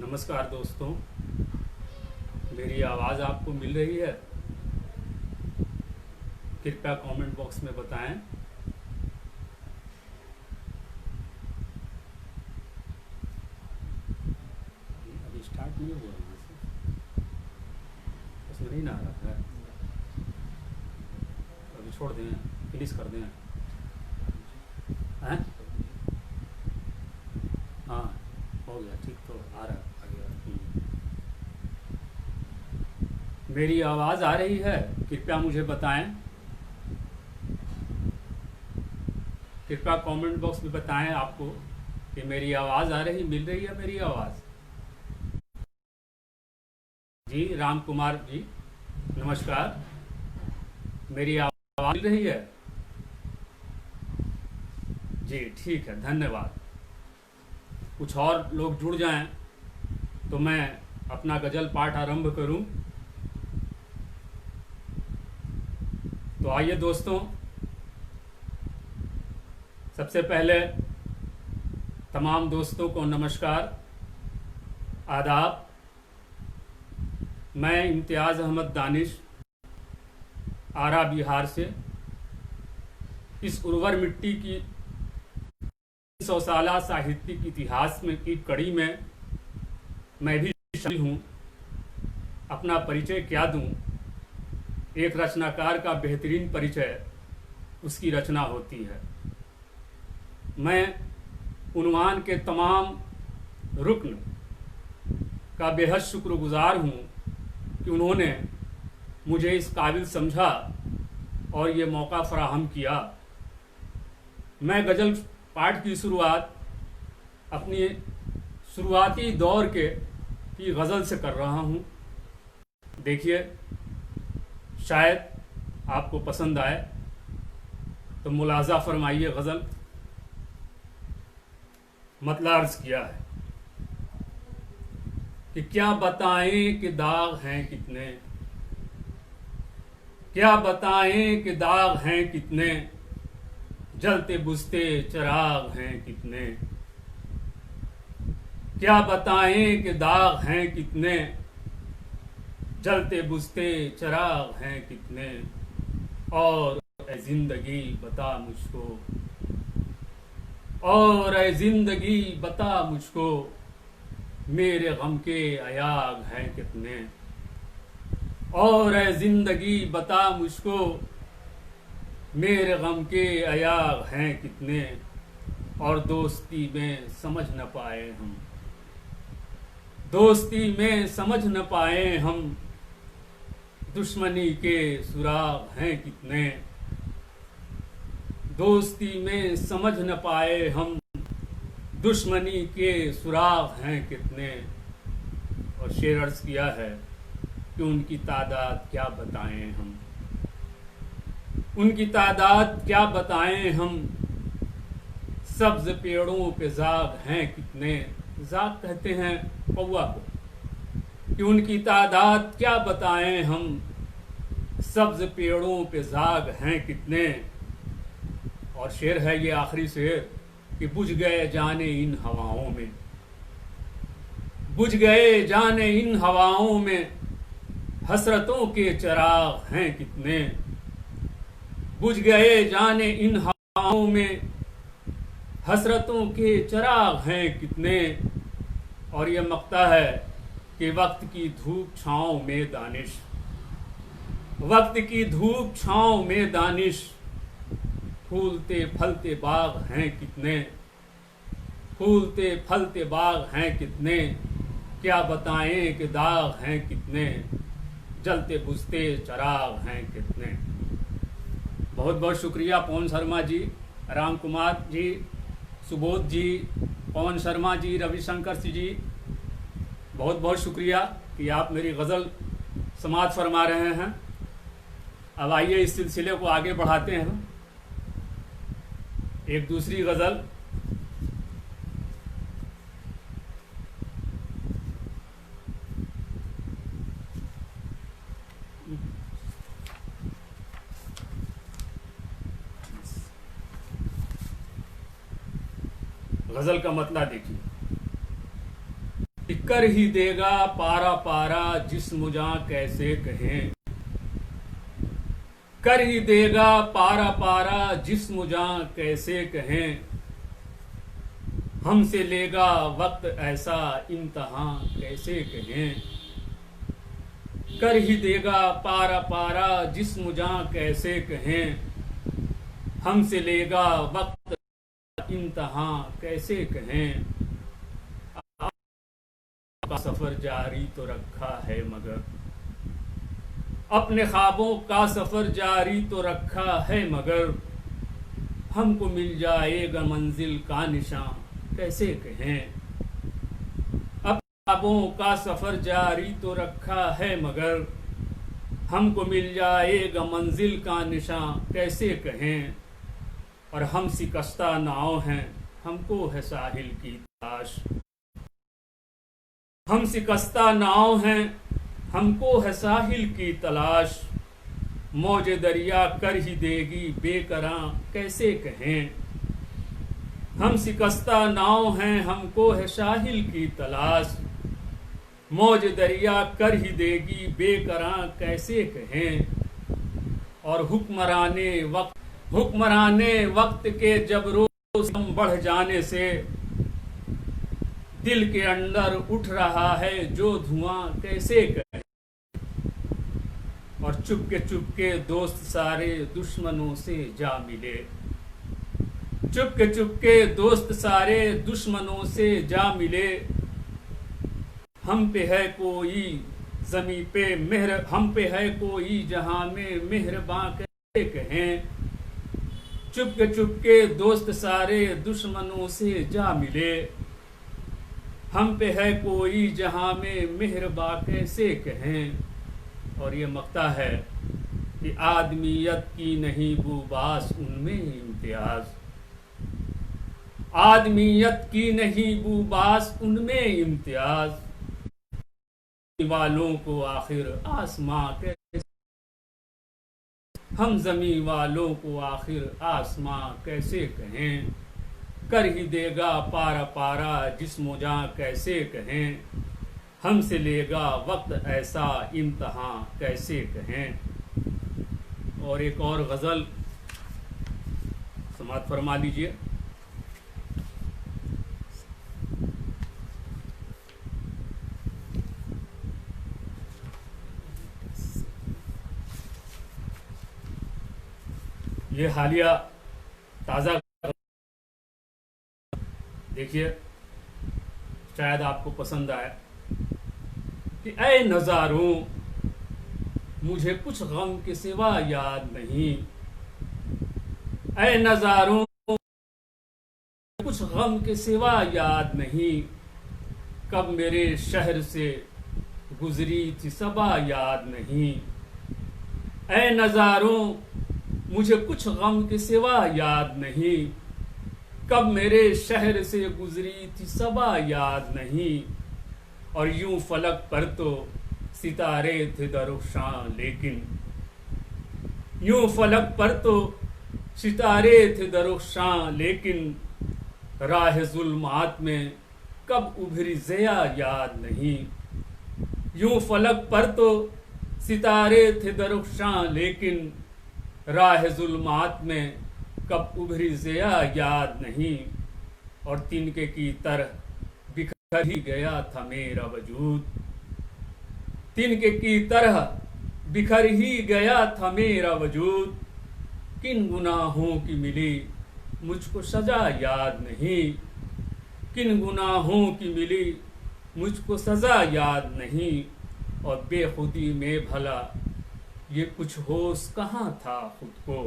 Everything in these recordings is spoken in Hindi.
नमस्कार दोस्तों, मेरी आवाज़ आपको मिल रही है? कृपया कमेंट बॉक्स में बताएं। अभी स्टार्ट नहीं हुआ वहाँ से, उसमें नहीं ना आ रहा है। अभी छोड़ दें, फिनिश कर दें। हैं? हाँ, हो गया ठीक, तो आ रहा है। मेरी आवाज़ आ रही है? कृपया मुझे बताएं। कृपया कमेंट बॉक्स में बताएं आपको कि मेरी आवाज़ आ रही, मिल रही है मेरी आवाज़? जी राम कुमार जी, नमस्कार। मेरी आवाज़ मिल रही है? जी ठीक है, धन्यवाद। कुछ और लोग जुड़ जाएं तो मैं अपना गज़ल पाठ आरंभ करूं। तो आइए दोस्तों, सबसे पहले तमाम दोस्तों को नमस्कार, आदाब। मैं इम्तियाज़ अहमद दानिश, आरा बिहार से, इस उर्वर मिट्टी की 100 साला साहित्यिक इतिहास में की कड़ी में मैं भी शामिल हूँ। अपना परिचय क्या दूँ? एक रचनाकार का बेहतरीन परिचय उसकी रचना होती है। मैं उन्वान के तमाम रुकन का बेहद शुक्रगुजार हूँ कि उन्होंने मुझे इस काबिल समझा और ये मौका फराहम किया। मैं गज़ल पाठ की शुरुआत अपनी शुरुआती दौर की गज़ल से कर रहा हूँ। देखिए, शायद आपको पसंद आए, तो मुलाज़ा फरमाइए। गज़ल मतलब अर्ज़ किया है कि क्या बताएं कि दाग हैं कितने, क्या बताएं कि दाग हैं कितने, जलते बुझते चिराग हैं कितने। क्या बताएं कि दाग हैं कितने, जलते बुझते चिराग हैं कितने। और ऐ जिंदगी बता मुझको, और ऐ जिंदगी बता मुझको, मेरे गम के अयाग हैं कितने। और ऐ जिंदगी बता मुझको, मेरे गम के अयाग हैं कितने। और दोस्ती में समझ न पाए हम, दोस्ती में समझ न पाए हम, दुश्मनी के सुराग हैं कितने। दोस्ती में समझ न पाए हम, दुश्मनी के सुराग हैं कितने। और शेर अर्ज़ किया है कि उनकी तादाद क्या बताएं हम, उनकी तादाद क्या बताएं हम, सब्ज पेड़ों पे जाग हैं कितने। जाग कहते हैं कौवा को, कि उनकी तादाद क्या बताएं हम, सब्ज पेड़ों पे जाग हैं कितने। और शेर है ये आखिरी शेर कि बुझ गए जाने इन हवाओं में, बुझ गए जाने इन हवाओं में, हसरतों के चिराग हैं कितने। बुझ गए जाने इन हवाओं में, हसरतों के चिराग हैं कितने। और ये मक्ता है कि वक्त की धूप छाँव में दानिश, वक्त की धूप छाँव में दानिश, फूलते फलते बाग हैं कितने, फूलते फलते बाग हैं कितने। क्या बताएं कि दाग हैं कितने, जलते बुझते चिराग हैं कितने। बहुत बहुत शुक्रिया पवन शर्मा जी, राम कुमार जी, सुबोध जी, पवन शर्मा जी, रविशंकर सिंह जी, बहुत बहुत शुक्रिया कि आप मेरी गज़ल समाअत फरमा रहे हैं। अब आइए इस सिलसिले को आगे बढ़ाते हैं। एक दूसरी गज़ल गज़ल का मतलब देखिए कि कर ही देगा पारा पारा जिस्म जां कैसे कहें, कर ही देगा पारा पारा जिस्म जां कैसे कहें, हमसे लेगा वक्त ऐसा इम्तहां कैसे कहें, कर ही देगा पारा पारा जिस्म जां कैसे कहें, हमसे लेगा वक्त इम्तहां कैसे कहें। का सफर जारी तो रखा है मगर, अपने ख्वाबों का सफर जारी तो रखा है मगर, हमको मिल जाएगा मंजिल का निशान कैसे कहें। अपने ख्वाबों का सफर जारी तो रखा है मगर, हमको मिल जाएगा मंजिल का निशान कैसे कहें। और हम शिकस्ता नाव हैं हमको है साहिल की तलाश, हम शिकस्ता नाव हैं हमको है साहिल की तलाश, मौज दरिया कर ही देगी बेकरां कैसे कहें। हम शिकस्ता नाव हैं हमको है साहिल की तलाश, मौज दरिया कर ही देगी बेकरां कैसे कहें। और हुक्मराने वक्त के जब रोज बढ़ जाने से, दिल के अंदर उठ रहा है जो धुआं कैसे कहें। और चुपके दोस्त सारे दुश्मनों से जा मिले, चुपके दोस्त सारे दुश्मनों से जा मिले, हम पे है कोई ज़मीं पे मेहर, हम पे है कोई जहां में मेहरबां कैसे कहें। चुपके दोस्त सारे दुश्मनों से जा मिले, हम पे है कोई जहां में मेहरबा कैसे कहें। और ये मक्ता है कि आदमियत की नहीं बुबास उनमें इम्तियाज, आदमियत की नहीं बुबास उनमें इम्तियाज, वालों को आखिर आसमां कैसे, हम जमी वालों को आखिर आसमां कैसे कहें। कर ही देगा पारा पारा जिस्म जां कैसे कहें, हमसे लेगा वक्त ऐसा इम्तहां कैसे कहें। और एक और गज़ल समाअत फरमा लीजिए। ये हालिया ताज़ा देखिए, शायद आपको पसंद आए। कि ऐ नज़ारों मुझे कुछ गम के सिवा याद नहीं, ऐ नज़ारों कुछ गम के सिवा याद नहीं, कब मेरे शहर से गुजरी थी सबा याद नहीं। ऐ नज़ारों मुझे कुछ गम के सिवा याद नहीं, कब मेरे शहर से गुजरी थी सबा याद नहीं। और यूं फलक पर तो सितारे थे दरुशां लेकिन, यूं फलक पर तो सितारे थे दरुशां लेकिन, राह जुल्मात में कब उभरी ज़िया याद नहीं। यूं फलक पर तो सितारे थे दरुशां लेकिन, राह जुल्मात में कब उभरी ज़िया याद नहीं। और तिनके की तरह बिखर ही गया था मेरा वजूद, तिनके की तरह बिखर ही गया था मेरा वजूद। किन गुनाहों की मिली मुझको सजा याद नहीं, किन गुनाहों की मिली मुझको सजा याद नहीं। और बेखुदी में भला ये कुछ होश कहाँ था खुद को,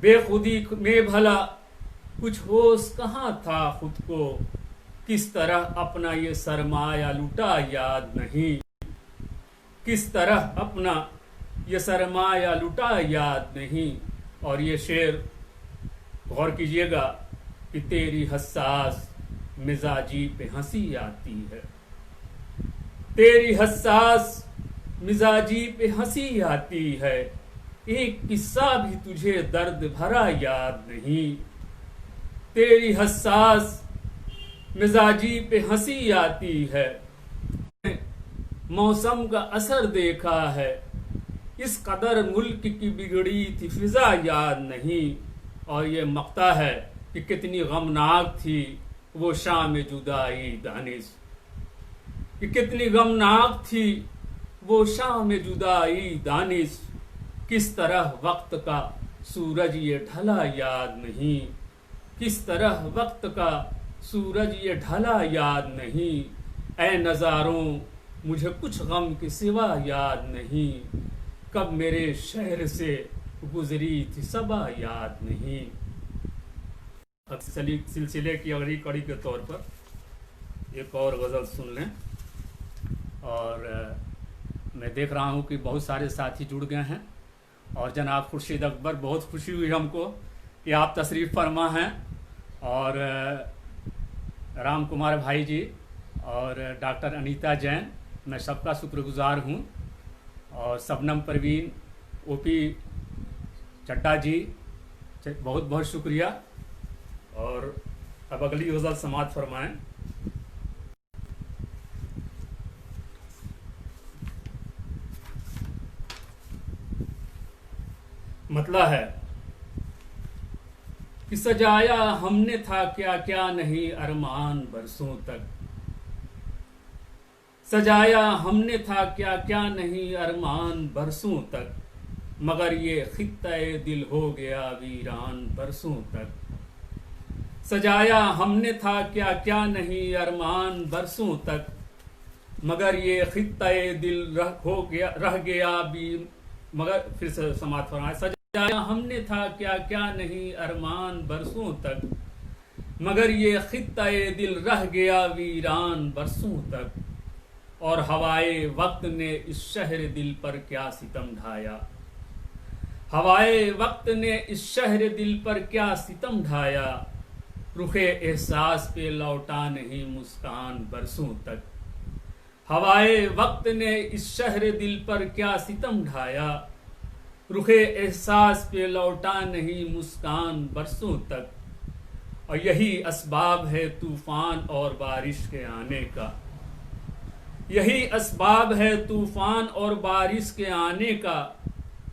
बेखुदी में भला कुछ होश कहाँ था खुद को। किस तरह अपना ये सरमाया लुटा याद नहीं, किस तरह अपना ये सरमाया लुटा याद नहीं। और ये शेर गौर कीजिएगा कि तेरी हसास मिजाजी पे हंसी आती है, तेरी हसास मिजाजी पे हंसी आती है। एक किस्सा भी तुझे दर्द भरा याद नहीं, तेरी हसास मिजाजी पे हंसी आती है। मौसम का असर देखा है, इस कदर मुल्क की बिगड़ी थी फिजा याद नहीं। और ये मक्ता है कि कितनी गमनाक थी वो शाम जुदाई दानिश, कि कितनी गमनाक थी वो शाम जुदाई दानिश। किस तरह वक्त का सूरज ये ढला याद नहीं, किस तरह वक्त का सूरज ये ढला याद नहीं। ऐ नज़ारों मुझे कुछ गम के सिवा याद नहीं, कब मेरे शहर से गुजरी थी सबा याद नहीं। अब सिलसिले की अगली कड़ी के तौर पर एक और गज़ल सुन लें। और मैं देख रहा हूँ कि बहुत सारे साथी जुड़ गए हैं और जनाब खुर्शीद अकबर, बहुत खुशी हुई हमको कि आप तशरीफ़ फरमा हैं। और राम कुमार भाई जी और डॉक्टर अनीता जैन, मैं सबका शुक्रगुजार हूँ। और शबनम परवीन, ओपी चड्डा जी, बहुत बहुत शुक्रिया। और अब अगली गज़ल समात फरमाएं। मतला है कि सजाया हमने था क्या क्या नहीं अरमान बरसों तक, सजाया हमने था क्या क्या नहीं अरमान बरसों तक, मगर ये खित्ते दिल हो गया वीरान बरसों तक। सजाया हमने था क्या क्या नहीं अरमान बरसों तक, मगर ये खित्ते दिल रह गया मगर फिर से समात फरमाए। सजाया हमने था क्या क्या नहीं अरमान बरसों तक, मगर ये खित्ते दिल रह गया वीरान बरसों तक। और हवाए वक्त ने इस शहर दिल पर क्या सितम ढाया, हवाए वक्त ने इस शहर दिल पर क्या सितम ढाया, रुखे एहसास पे लौटा नहीं मुस्कान बरसों तक। हवाए वक्त ने इस शहर दिल पर क्या सितम ढाया, रुखे एहसास पे लौटा नहीं मुस्कान बरसों तक। और यही असबाब है तूफान और बारिश के आने का, यही असबाब है तूफान और बारिश के आने का,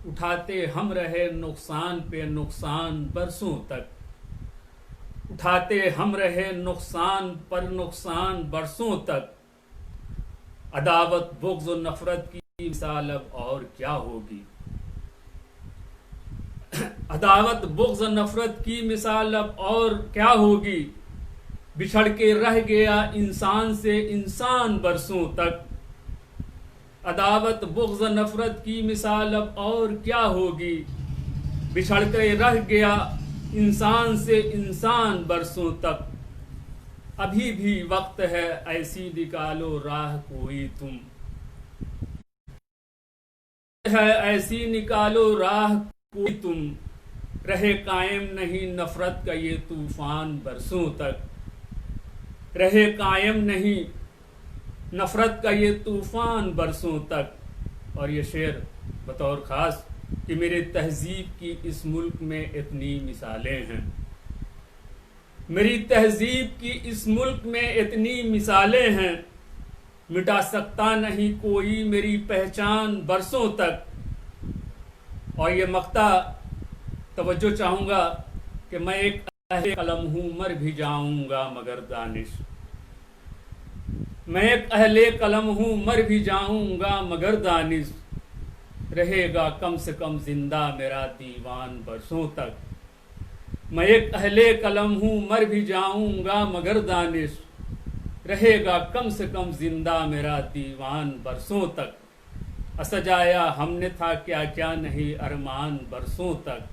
उठाते हम रहे नुकसान पे नुकसान बरसों तक, उठाते हम रहे नुकसान पर नुकसान बरसों तक। अदावत बुग़्ज़ और नफरत की मिसाल अब और क्या होगी, अदावत बुग़्ज़ और नफरत की मिसाल अब और क्या होगी, बिछड़ के रह गया इंसान से इंसान बरसों तक। अदावत बुग़्ज़ और नफरत की मिसाल अब और क्या होगी, बिछड़ के रह गया इंसान से इंसान बरसों तक। अभी भी वक्त है ऐसी निकालो राह कोई तुम, है ऐसी निकालो राह कोई तुम, रहे कायम नहीं नफरत का ये तूफान बरसों तक, रहे कायम नहीं नफरत का ये तूफान बरसों तक। और ये शेर बतौर ख़ास कि मेरे तहजीब की इस मुल्क में इतनी मिसालें हैं, मेरी तहजीब की इस मुल्क में इतनी मिसालें हैं, मिटा सकता नहीं कोई मेरी पहचान बरसों तक। और ये मक्ता तवज्जो चाहूँगा कि मैं एक अहले कलम हूँ, मर भी जाऊँगा मगर दानिश, मैं एक अहले कलम हूँ, मर भी जाऊँगा मगर दानिश, रहेगा कम से कम जिंदा मेरा दीवान बरसों तक। मैं एक अहले कलम हूँ, मर भी जाऊँगा मगर दानिश, रहेगा कम से कम जिंदा मेरा दीवान बरसों तक। सजाया हमने था क्या क्या नहीं अरमान बरसों तक,